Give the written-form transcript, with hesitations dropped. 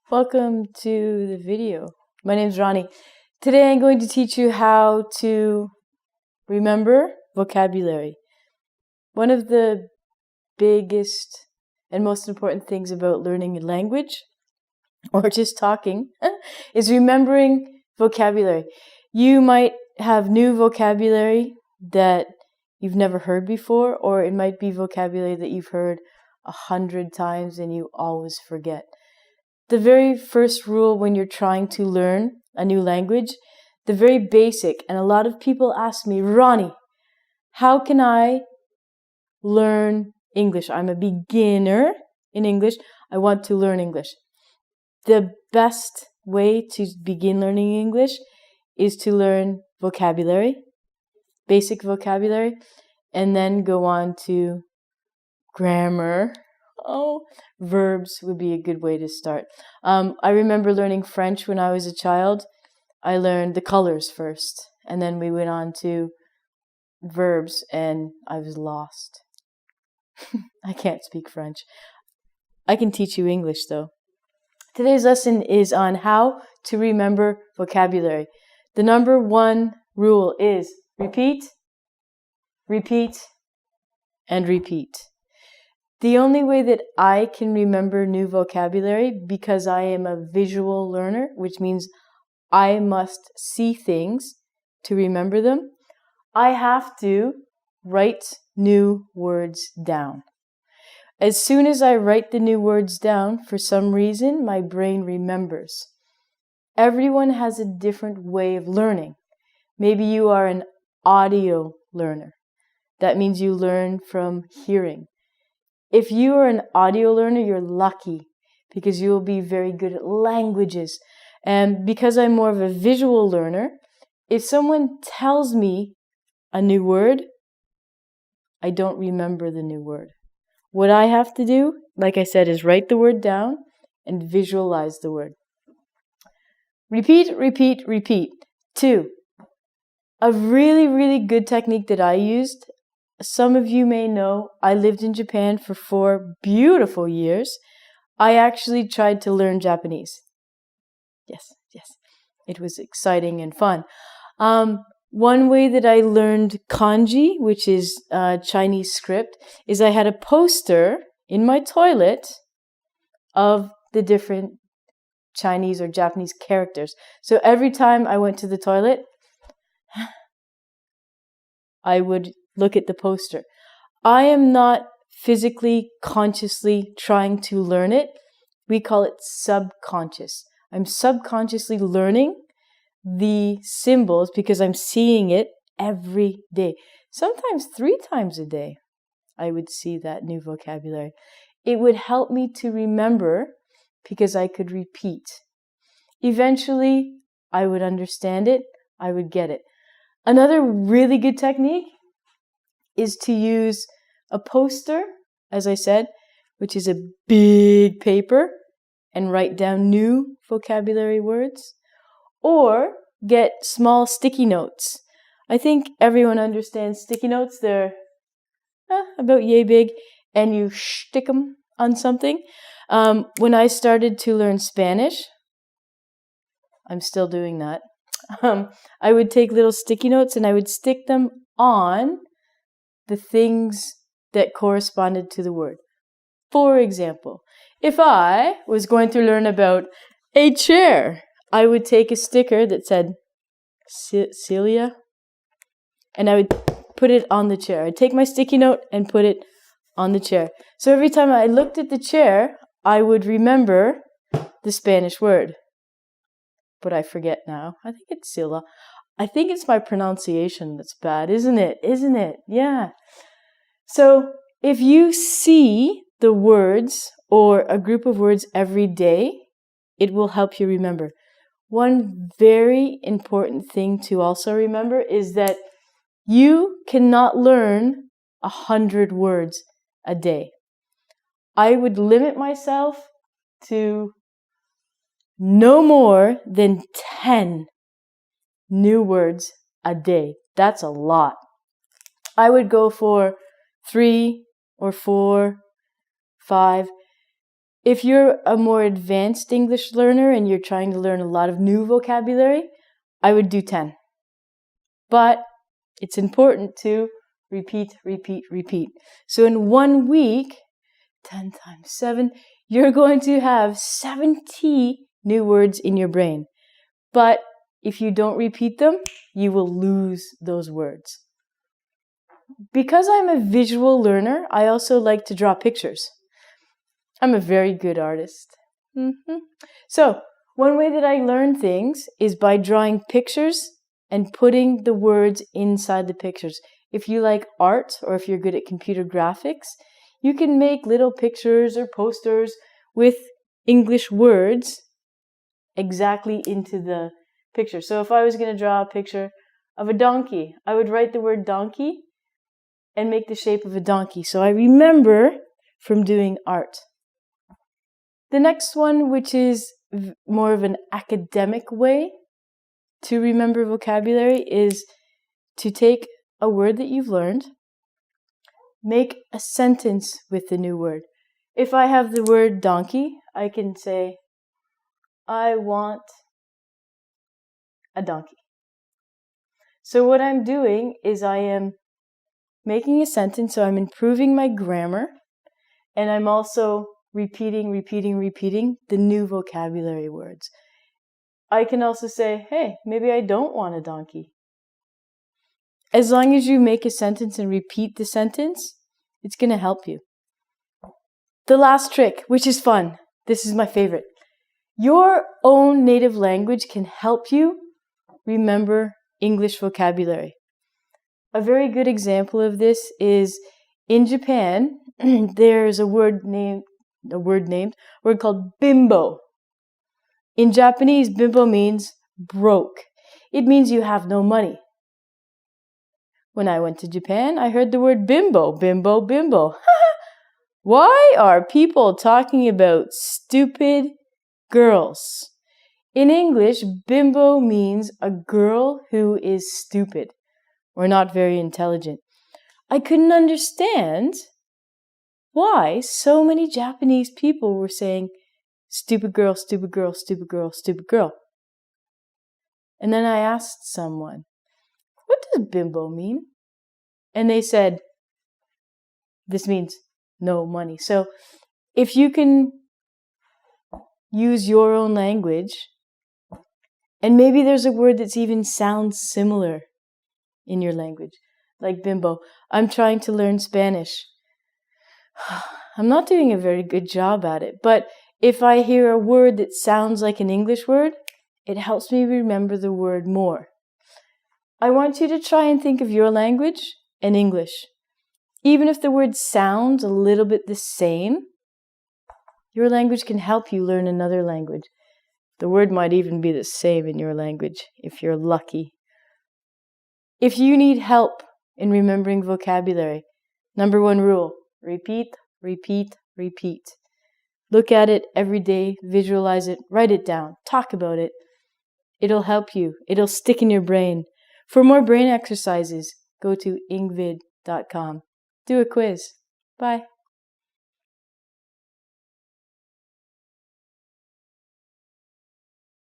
Welcome to the video. My name is Ronnie. Today I'm going to teach you how to remember vocabulary. One of the biggest and most important things about learning a language, or just talking, is remembering vocabulary. You might have new vocabulary that you've never heard before, or it might be vocabulary that you've heard 100 times and you always forget. The very first rule when you're trying to learn a new language, the very basic, and a lot of people ask me, Ronnie, how can I learn English? I'm a beginner in English. I want to learn English. The best way to begin learning English is to learn vocabulary, basic vocabulary, and then go on to grammar. Verbs would be a good way to start. I remember learning French when I was a child. I learned the colors first, and then we went on to verbs, and I was lost. I can't speak French. I can teach you English, though. Today's lesson is on how to remember vocabulary. The number one rule is repeat, repeat, and repeat. The only way that I can remember new vocabulary, because I am a visual learner, which means I must see things to remember them, I have to write new words down. As soon as I write the new words down, for some reason, my brain remembers. Everyone has a different way of learning. Maybe you are an audio learner. That means you learn from hearing. If you are an audio learner, you're lucky because you will be very good at languages. And because I'm more of a visual learner, if someone tells me a new word, I don't remember the new word. What I have to do, like I said, is write the word down and visualize the word. Repeat, repeat, repeat. 2. A really, really good technique that I used. Some of you may know I lived in Japan for 4 beautiful years. I actually tried to learn Japanese. Yes. It was exciting and fun. One way that I learned kanji, which is Chinese script, is I had a poster in my toilet of the different Chinese or Japanese characters. So every time I went to the toilet, I would look at the poster. I am not physically, consciously trying to learn it. We call it subconscious. I'm subconsciously learning the symbols because I'm seeing it every day. Sometimes 3 times a day, I would see that new vocabulary. It would help me to remember because I could repeat. Eventually, I would understand it. I would get it. Another really good technique is to use a poster, as I said, which is a big paper, and write down new vocabulary words, or get small sticky notes. I think everyone understands sticky notes. They're about yay big, and you stick them on something. When I started to learn Spanish, I'm still doing that, I would take little sticky notes and I would stick them on the things that corresponded to the word. For example, if I was going to learn about a chair, I would take a sticker that said Celia, and I would put it on the chair. I'd take my sticky note and put it on the chair. So every time I looked at the chair, I would remember the Spanish word. But I forget now. I think it's Celia. I think it's my pronunciation that's bad, isn't it? Isn't it? Yeah. So if you see the words or a group of words every day, it will help you remember. One very important thing to also remember is that you cannot learn 100 words a day. I would limit myself to no more than 10 new words a day. That's a lot. I would go for 3 or 4, 5. If you're a more advanced English learner and you're trying to learn a lot of new vocabulary, I would do 10. But it's important to repeat, repeat, repeat. So in 1 week, 10 times 7, you're going to have 70 new words in your brain. But if you don't repeat them, you will lose those words. Because I'm a visual learner, I also like to draw pictures. I'm a very good artist. So, one way that I learn things is by drawing pictures and putting the words inside the pictures. If you like art or if you're good at computer graphics, you can make little pictures or posters with English words exactly into the picture. So if I was going to draw a picture of a donkey, I would write the word donkey and make the shape of a donkey. So I remember from doing art. The next one, which is more of an academic way to remember vocabulary, is to take a word that you've learned, make a sentence with the new word. If I have the word donkey, I can say, I want a donkey. So what I'm doing is I am making a sentence, so I'm improving my grammar, and I'm also repeating the new vocabulary words. I can also say, hey, maybe I don't want a donkey. As long as you make a sentence and repeat the sentence, it's going to help you. The last trick, which is fun, this is my favorite. Your own native language can help you remember English vocabulary. A very good example of this is in Japan, there's a word called bimbo. In Japanese, bimbo means broke. It means you have no money. When I went to Japan, I heard the word bimbo, bimbo, bimbo. Why are people talking about stupid girls? In English, bimbo means a girl who is stupid or not very intelligent. I couldn't understand why so many Japanese people were saying, stupid girl, stupid girl, stupid girl, stupid girl. And then I asked someone, what does bimbo mean? And they said, this means no money. So if you can use your own language, and maybe there's a word that's even sounds similar in your language, like bimbo. I'm trying to learn Spanish. I'm not doing a very good job at it, but if I hear a word that sounds like an English word, it helps me remember the word more. I want you to try and think of your language and English. Even if the word sounds a little bit the same, your language can help you learn another language. The word might even be the same in your language, if you're lucky. If you need help in remembering vocabulary, number 1 rule, repeat, repeat, repeat. Look at it every day, visualize it, write it down, talk about it. It'll help you. It'll stick in your brain. For more brain exercises, go to ingvid.com. Do a quiz. Bye.